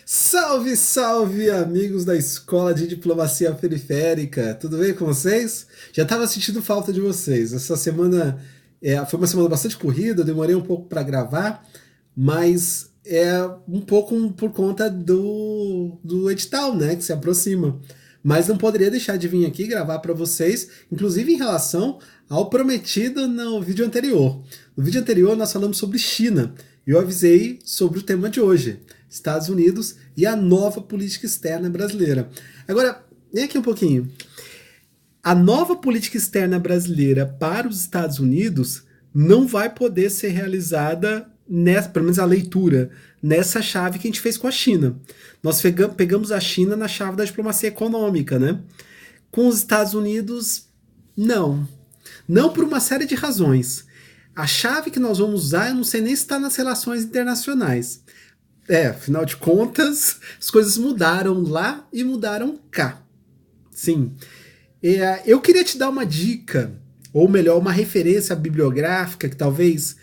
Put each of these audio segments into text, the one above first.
Salve, salve, amigos da Escola de Diplomacia Periférica! Tudo bem com vocês? Já estava sentindo falta de vocês. Essa semana foi uma semana bastante corrida, eu demorei um pouco para gravar, mas é um pouco por conta do edital, né, que se aproxima. Mas não poderia deixar de vir aqui gravar para vocês, inclusive em relação ao prometido no vídeo anterior. No vídeo anterior nós falamos sobre China e eu avisei sobre o tema de hoje. Estados Unidos e a nova política externa brasileira. Agora, vem aqui um pouquinho. A nova política externa brasileira para os Estados Unidos não vai poder ser realizada, pelo menos a leitura, nessa chave que a gente fez com a China. Nós pegamos a China na chave da diplomacia econômica, né? Com os Estados Unidos, não. Não por uma série de razões. A chave que nós vamos usar, eu não sei nem se está nas relações internacionais. Afinal de contas, as coisas mudaram lá e mudaram cá. Sim. Eu queria te dar uma dica, ou melhor, uma referência bibliográfica que talvez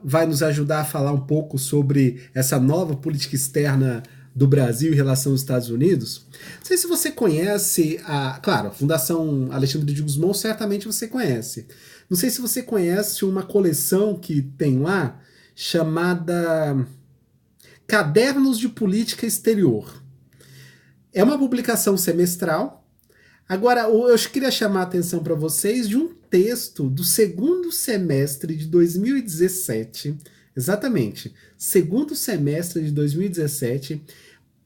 vai nos ajudar a falar um pouco sobre essa nova política externa do Brasil em relação aos Estados Unidos. Não sei se você conhece, claro, a Fundação Alexandre de Gusmão certamente você conhece. Não sei se você conhece uma coleção que tem lá chamada Cadernos de Política Exterior. É uma publicação semestral. Agora, eu queria chamar a atenção para vocês de um texto do segundo semestre de 2017, exatamente, segundo semestre de 2017,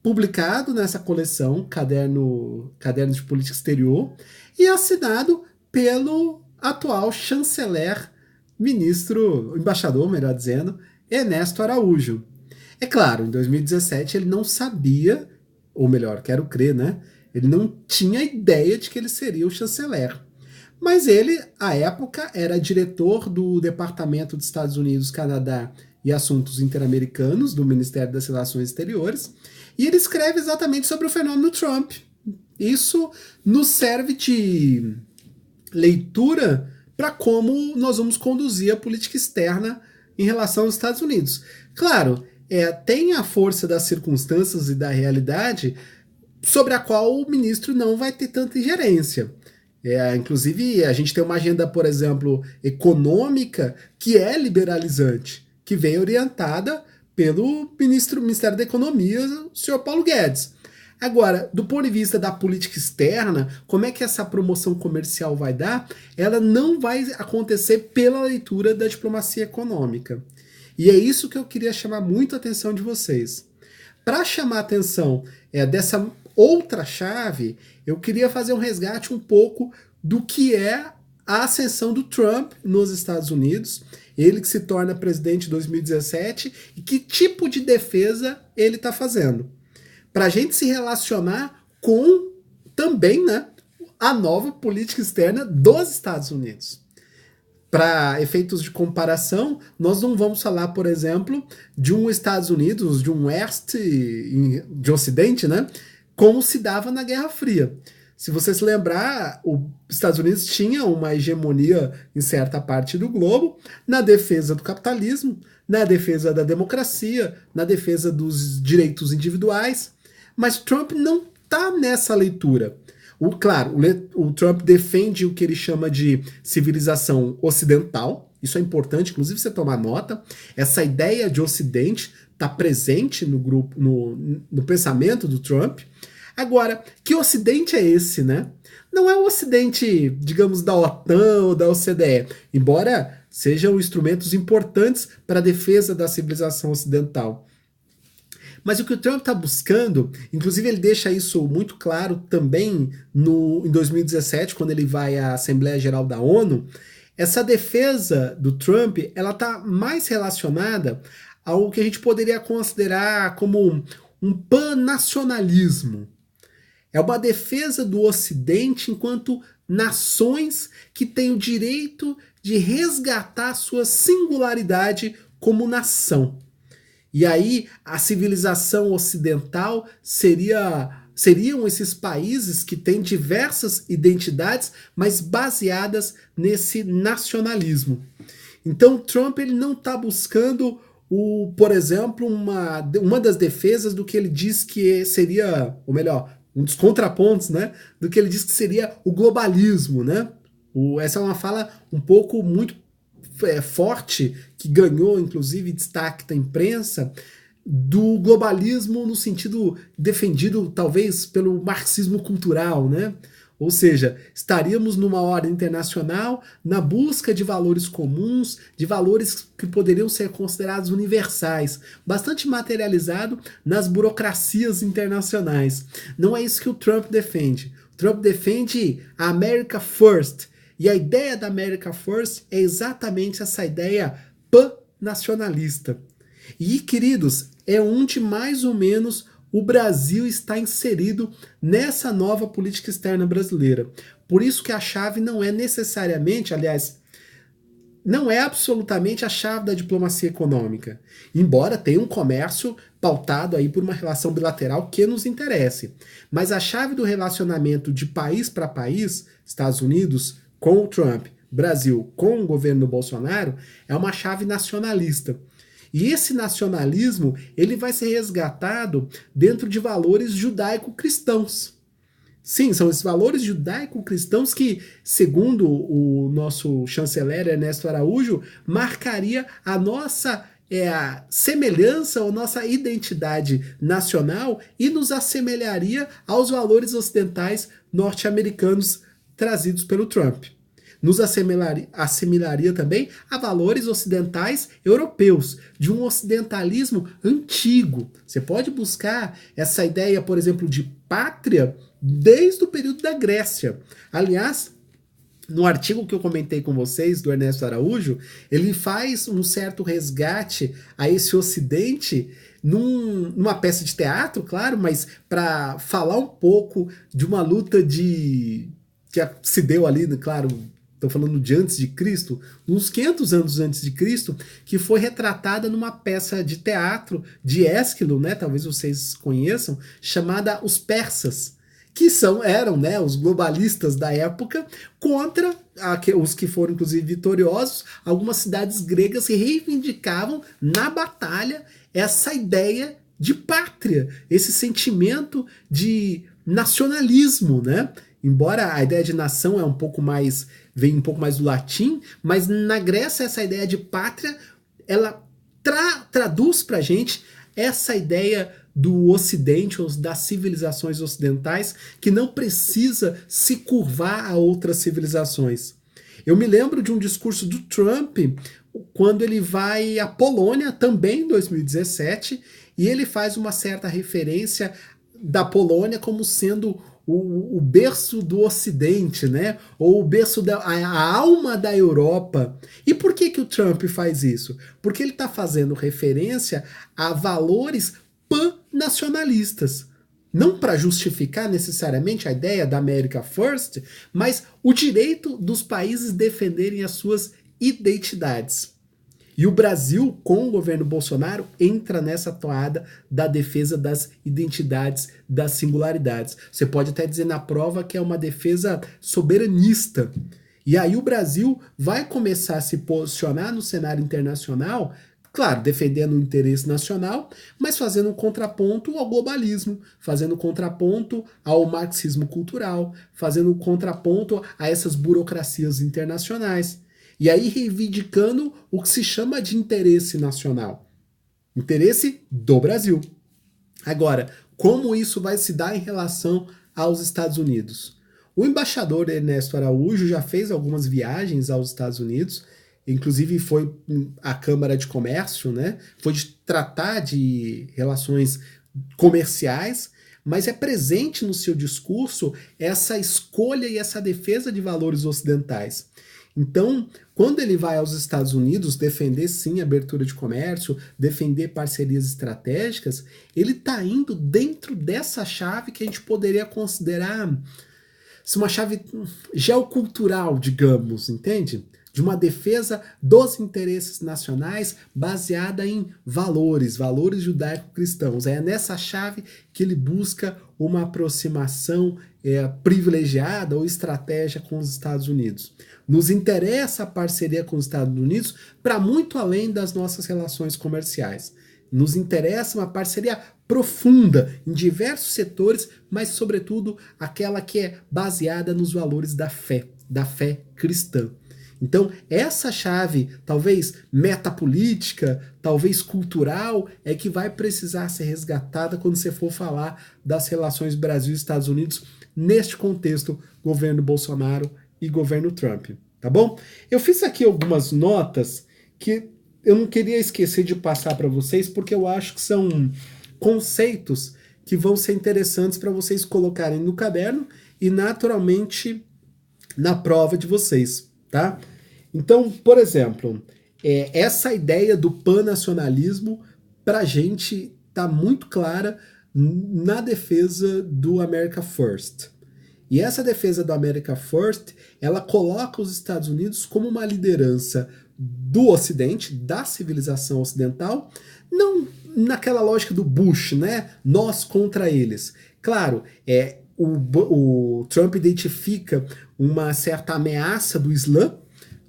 publicado nessa coleção, Cadernos de Política Exterior, e assinado pelo atual chanceler, embaixador, melhor dizendo, Ernesto Araújo. É claro, em 2017 ele não sabia, ou melhor, quero crer, né? Ele não tinha ideia de que ele seria o chanceler. Mas ele, à época, era diretor do Departamento dos Estados Unidos, Canadá e Assuntos Interamericanos, do Ministério das Relações Exteriores, e ele escreve exatamente sobre o fenômeno Trump. Isso nos serve de leitura para como nós vamos conduzir a política externa em relação aos Estados Unidos. Claro, tem a força das circunstâncias e da realidade sobre a qual o ministro não vai ter tanta ingerência. Inclusive, a gente tem uma agenda, por exemplo, econômica que é liberalizante, que vem orientada pelo Ministério da Economia, o senhor Paulo Guedes. Agora, do ponto de vista da política externa, como é que essa promoção comercial vai dar? Ela não vai acontecer pela leitura da diplomacia econômica. E é isso que eu queria chamar muito a atenção de vocês. Para chamar a atenção dessa outra chave, eu queria fazer um resgate um pouco do que é a ascensão do Trump nos Estados Unidos, ele que se torna presidente em 2017, e que tipo de defesa ele está fazendo. Para a gente se relacionar com também, né, a nova política externa dos Estados Unidos. Para efeitos de comparação, nós não vamos falar, por exemplo, de um Estados Unidos, de um oeste, de ocidente, né, como se dava na Guerra Fria. Se você se lembrar, os Estados Unidos tinha uma hegemonia em certa parte do globo na defesa do capitalismo, na defesa da democracia, na defesa dos direitos individuais, mas Trump não está nessa leitura. Claro, o Trump defende o que ele chama de civilização ocidental, isso é importante, inclusive você tomar nota, essa ideia de ocidente está presente no grupo, no pensamento do Trump. Agora, que ocidente é esse, né? Não é o ocidente, digamos, da OTAN ou da OCDE, embora sejam instrumentos importantes para a defesa da civilização ocidental. Mas o que o Trump está buscando, inclusive ele deixa isso muito claro também em 2017, quando ele vai à Assembleia Geral da ONU, essa defesa do Trump ela está mais relacionada ao que a gente poderia considerar como um pan-nacionalismo. É uma defesa do Ocidente enquanto nações que têm o direito de resgatar sua singularidade como nação. E aí a civilização ocidental seriam esses países que têm diversas identidades, mas baseadas nesse nacionalismo. Então Trump ele não está buscando por exemplo, uma das defesas do que ele diz que seria, ou melhor, um dos contrapontos, né, do que ele diz que seria o globalismo, né? Essa é uma fala um pouco muito forte, que ganhou inclusive destaque da imprensa, do globalismo no sentido defendido talvez pelo marxismo cultural, né? Ou seja, estaríamos numa ordem internacional na busca de valores comuns, de valores que poderiam ser considerados universais, bastante materializado nas burocracias internacionais. Não é isso que o Trump defende. O Trump defende a America First. E a ideia da America First é exatamente essa ideia pan-nacionalista. E, queridos, é onde mais ou menos o Brasil está inserido nessa nova política externa brasileira. Por isso que a chave não é necessariamente, aliás, não é absolutamente a chave da diplomacia econômica, embora tenha um comércio pautado aí por uma relação bilateral que nos interesse. Mas a chave do relacionamento de país para país, Estados Unidos com o Trump, Brasil com o governo Bolsonaro, é uma chave nacionalista. E esse nacionalismo, ele vai ser resgatado dentro de valores judaico-cristãos. Sim, são esses valores judaico-cristãos que, segundo o nosso chanceler Ernesto Araújo, marcaria a nossa a semelhança ou nossa identidade nacional e nos assemelharia aos valores ocidentais norte-americanos trazidos pelo Trump. Nos assimilaria também a valores ocidentais europeus, de um ocidentalismo antigo. Você pode buscar essa ideia, por exemplo, de pátria desde o período da Grécia. Aliás, no artigo que eu comentei com vocês, do Ernesto Araújo, ele faz um certo resgate a esse ocidente numa peça de teatro, claro, mas para falar um pouco de uma luta que se deu ali, claro, estou falando de antes de Cristo, uns 500 anos antes de Cristo, que foi retratada numa peça de teatro de Ésquilo, né, talvez vocês conheçam, chamada Os Persas, que eram, né, os globalistas da época, contra os que foram inclusive vitoriosos, algumas cidades gregas que reivindicavam na batalha essa ideia de pátria, esse sentimento de nacionalismo, né? Embora a ideia de nação vem um pouco mais do latim, mas na Grécia essa ideia de pátria, ela traduz pra gente essa ideia do Ocidente, ou das civilizações ocidentais, que não precisa se curvar a outras civilizações. Eu me lembro de um discurso do Trump, quando ele vai à Polônia, também em 2017, e ele faz uma certa referência da Polônia como sendo o berço do Ocidente, né? Ou o berço a alma da Europa. E por que o Trump faz isso? Porque ele está fazendo referência a valores pan-nacionalistas. Não para justificar necessariamente a ideia da America First, mas o direito dos países defenderem as suas identidades. E o Brasil, com o governo Bolsonaro, entra nessa toada da defesa das identidades, das singularidades. Você pode até dizer na prova que é uma defesa soberanista. E aí o Brasil vai começar a se posicionar no cenário internacional, claro, defendendo o interesse nacional, mas fazendo um contraponto ao globalismo, fazendo um contraponto ao marxismo cultural, fazendo um contraponto a essas burocracias internacionais. E aí reivindicando o que se chama de interesse nacional. Interesse do Brasil. Agora, como isso vai se dar em relação aos Estados Unidos? O embaixador Ernesto Araújo já fez algumas viagens aos Estados Unidos, inclusive foi à Câmara de Comércio, né? Foi de tratar de relações comerciais, mas é presente no seu discurso essa escolha e essa defesa de valores ocidentais. Então, quando ele vai aos Estados Unidos defender sim a abertura de comércio, defender parcerias estratégicas, ele está indo dentro dessa chave que a gente poderia considerar uma chave geocultural, digamos, entende? de uma defesa dos interesses nacionais baseada em valores judaico-cristãos. É nessa chave que ele busca uma aproximação privilegiada ou estratégia com os Estados Unidos. Nos interessa a parceria com os Estados Unidos para muito além das nossas relações comerciais. Nos interessa uma parceria profunda em diversos setores, mas sobretudo aquela que é baseada nos valores da fé cristã. Então, essa chave, talvez metapolítica, talvez cultural, é que vai precisar ser resgatada quando você for falar das relações Brasil e Estados Unidos neste contexto governo Bolsonaro e governo Trump, tá bom? Eu fiz aqui algumas notas que eu não queria esquecer de passar para vocês, porque eu acho que são conceitos que vão ser interessantes para vocês colocarem no caderno e, naturalmente, na prova de vocês, tá? Então, por exemplo, essa ideia do panacionalismo para a gente tá muito clara na defesa do America First. E essa defesa do America First, ela coloca os Estados Unidos como uma liderança do Ocidente, da civilização ocidental, não naquela lógica do Bush, né? Nós contra eles. Claro, o Trump identifica uma certa ameaça do Islã,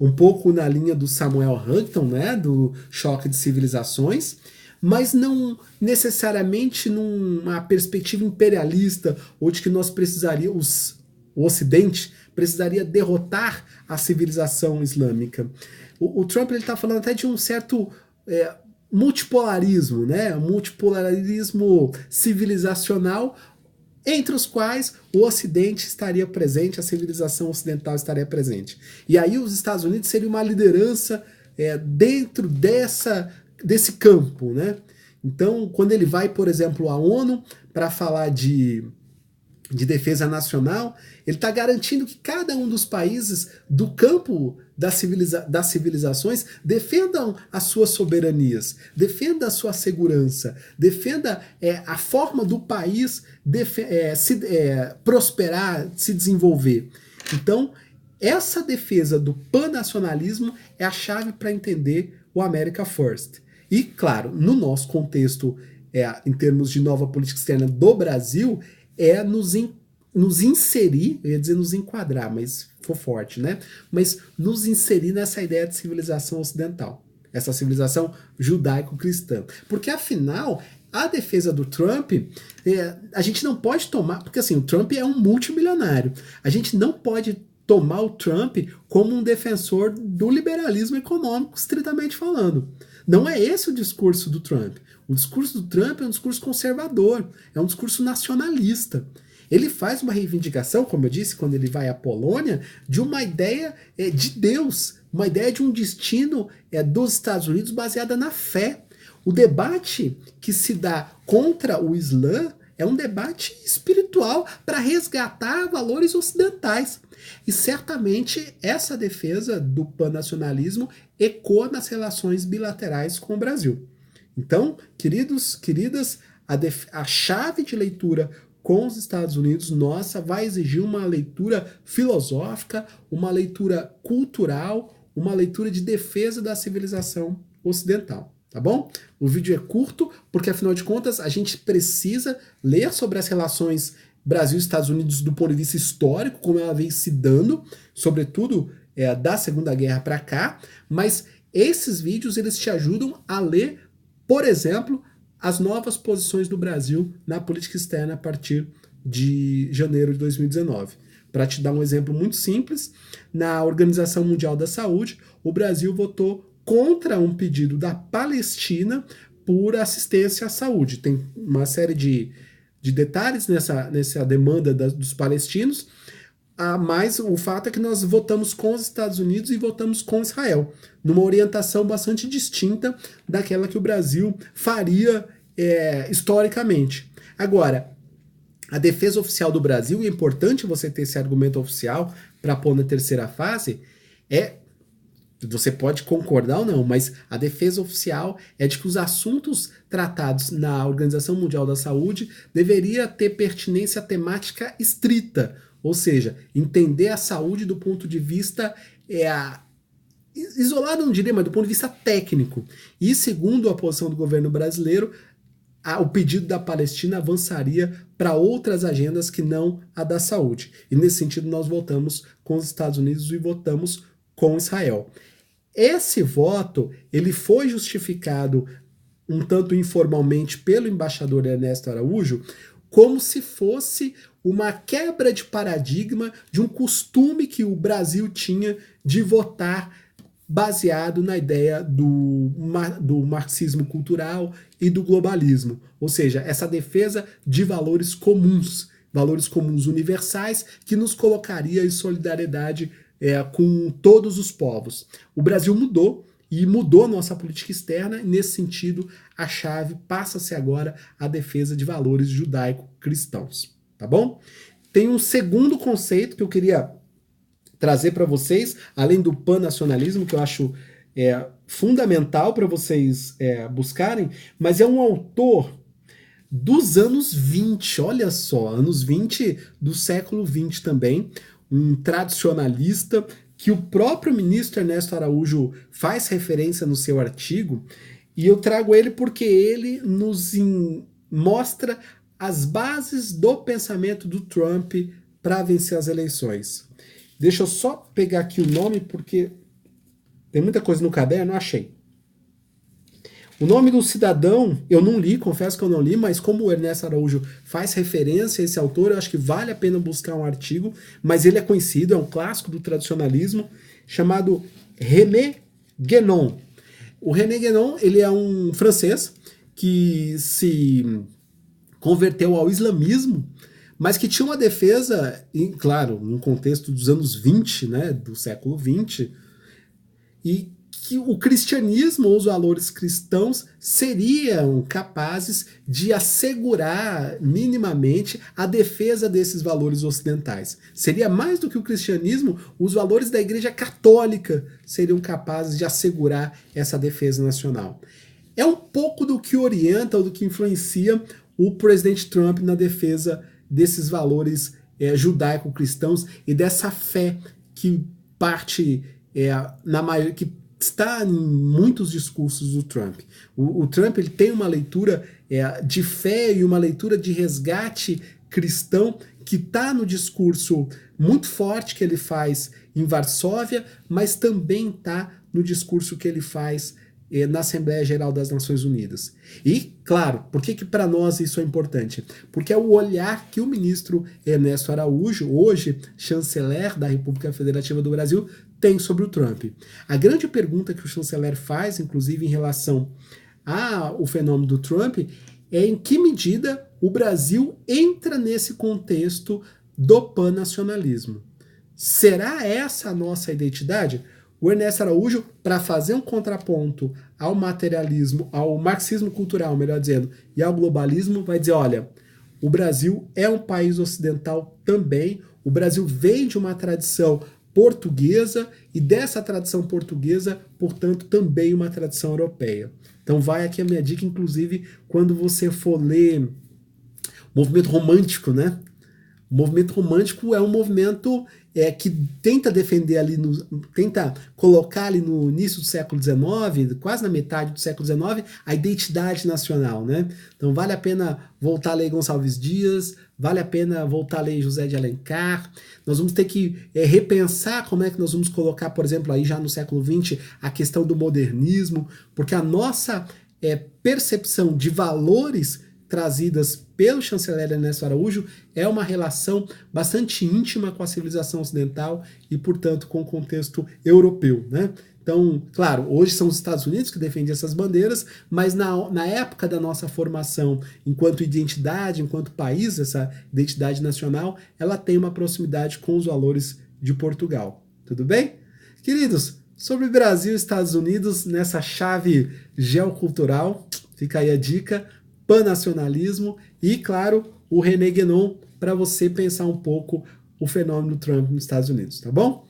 um pouco na linha do Samuel Huntington, né, do choque de civilizações, mas não necessariamente numa perspectiva imperialista ou de que nós precisaríamos, o Ocidente precisaria derrotar a civilização islâmica. O Trump está falando até de um certo multipolarismo, né, multipolarismo civilizacional, entre os quais o Ocidente estaria presente, a civilização ocidental estaria presente. E aí os Estados Unidos seriam uma liderança dentro desse campo, né? Então, quando ele vai, por exemplo, à ONU para falar de defesa nacional, ele está garantindo que cada um dos países do campo das civilizações defendam as suas soberanias, defenda a sua segurança, defenda a forma do país prosperar, se desenvolver. Então, essa defesa do panacionalismo é a chave para entender o America First. E, claro, no nosso contexto, em termos de nova política externa do Brasil, é nos inserir, eu ia dizer nos enquadrar, mas ficou forte, né? Mas nos inserir nessa ideia de civilização ocidental, essa civilização judaico-cristã. Porque, afinal, a defesa do Trump, a gente não pode tomar, porque assim, o Trump é um multimilionário, a gente não pode tomar o Trump como um defensor do liberalismo econômico, estritamente falando. Não é esse o discurso do Trump. O discurso do Trump é um discurso conservador, é um discurso nacionalista. Ele faz uma reivindicação, como eu disse, quando ele vai à Polônia, de uma ideia de Deus, uma ideia de um destino dos Estados Unidos baseada na fé. O debate que se dá contra o Islã é um debate espiritual para resgatar valores ocidentais. E certamente essa defesa do panacionalismo ecoa nas relações bilaterais com o Brasil. Então, queridos, queridas, a chave de leitura com os Estados Unidos, nossa, vai exigir uma leitura filosófica, uma leitura cultural, uma leitura de defesa da civilização ocidental, tá bom? O vídeo é curto, porque afinal de contas a gente precisa ler sobre as relações Brasil e Estados Unidos do ponto de vista histórico, como ela vem se dando, sobretudo da Segunda Guerra para cá, mas esses vídeos eles te ajudam a ler, por exemplo, as novas posições do Brasil na política externa a partir de janeiro de 2019. Para te dar um exemplo muito simples, na Organização Mundial da Saúde, o Brasil votou contra um pedido da Palestina por assistência à saúde. Tem uma série de detalhes nessa demanda dos palestinos, mas o fato é que nós votamos com os Estados Unidos e votamos com Israel, numa orientação bastante distinta daquela que o Brasil faria historicamente. Agora, a defesa oficial do Brasil, e é importante você ter esse argumento oficial para pôr na terceira fase, você pode concordar ou não, mas a defesa oficial é de que os assuntos tratados na Organização Mundial da Saúde deveria ter pertinência temática estrita, ou seja, entender a saúde do ponto de vista isolado não diria, mas do ponto de vista técnico. E segundo a posição do governo brasileiro, o pedido da Palestina avançaria para outras agendas que não a da saúde. E nesse sentido nós votamos com os Estados Unidos e votamos com Israel. Esse voto ele foi justificado um tanto informalmente pelo embaixador Ernesto Araújo como se fosse uma quebra de paradigma de um costume que o Brasil tinha de votar baseado na ideia do marxismo cultural e do globalismo, ou seja, essa defesa de valores comuns universais que nos colocaria em solidariedade com todos os povos. O Brasil mudou e mudou a nossa política externa, e nesse sentido a chave passa-se agora a defesa de valores judaico-cristãos, tá bom? Tem um segundo conceito que eu queria trazer para vocês, além do pan-nacionalismo, que eu acho fundamental para vocês buscarem, mas é um autor dos anos 20, olha só, anos 20 do século 20 também, um tradicionalista que o próprio ministro Ernesto Araújo faz referência no seu artigo, e eu trago ele porque ele nos mostra as bases do pensamento do Trump para vencer as eleições. Deixa eu só pegar aqui o nome, porque tem muita coisa no caderno, achei. O nome do cidadão, eu não li, confesso que eu não li, mas como o Ernesto Araújo faz referência a esse autor, eu acho que vale a pena buscar um artigo, mas ele é conhecido, é um clássico do tradicionalismo, chamado René Guénon. O René Guénon, ele é um francês que se converteu ao islamismo, mas que tinha uma defesa, claro, num contexto dos anos 20, né, do século 20, e que o cristianismo ou os valores cristãos seriam capazes de assegurar minimamente a defesa desses valores ocidentais. Seria mais do que o cristianismo, os valores da Igreja Católica seriam capazes de assegurar essa defesa nacional. É um pouco do que orienta ou do que influencia o presidente Trump na defesa desses valores judaico-cristãos e dessa fé que parte que está em muitos discursos do Trump. O Trump ele tem uma leitura de fé e uma leitura de resgate cristão que está no discurso muito forte que ele faz em Varsóvia, mas também está no discurso que ele faz na Assembleia Geral das Nações Unidas. E, claro, por que para nós isso é importante? Porque é o olhar que o ministro Ernesto Araújo, hoje chanceler da República Federativa do Brasil, tem sobre o Trump. A grande pergunta que o chanceler faz, inclusive em relação ao fenômeno do Trump, é em que medida o Brasil entra nesse contexto do pan-nacionalismo. Será essa a nossa identidade? O Ernesto Araújo, para fazer um contraponto ao materialismo, ao marxismo cultural, melhor dizendo, e ao globalismo, vai dizer, olha, o Brasil é um país ocidental também, o Brasil vem de uma tradição portuguesa e dessa tradição portuguesa, portanto, também uma tradição europeia. Então vai aqui a minha dica, inclusive, quando você for ler movimento romântico, né? O movimento romântico é um movimento que tenta defender ali, tenta colocar ali no início do século XIX, quase na metade do século XIX, a identidade nacional, né? Então vale a pena voltar a ler Gonçalves Dias, vale a pena voltar a ler José de Alencar. Nós vamos ter que repensar como é que nós vamos colocar, por exemplo, aí já no século XX, a questão do modernismo, porque a nossa percepção de valores trazidas pelo chanceler Ernesto Araújo é uma relação bastante íntima com a civilização ocidental e, portanto, com o contexto europeu, né? Então, claro, hoje são os Estados Unidos que defendem essas bandeiras, mas na época da nossa formação enquanto identidade, enquanto país, essa identidade nacional, ela tem uma proximidade com os valores de Portugal. Tudo bem? Queridos, sobre Brasil e Estados Unidos, nessa chave geocultural, fica aí a dica, pan-nacionalismo e, claro, o René Guénon para você pensar um pouco o fenômeno Trump nos Estados Unidos, tá bom?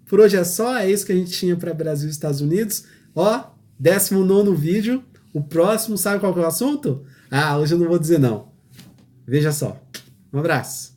Por hoje é só, é isso que a gente tinha para Brasil e Estados Unidos. Ó, 19º vídeo, o próximo, sabe qual que é o assunto? Ah, hoje eu não vou dizer não. Veja só. Um abraço.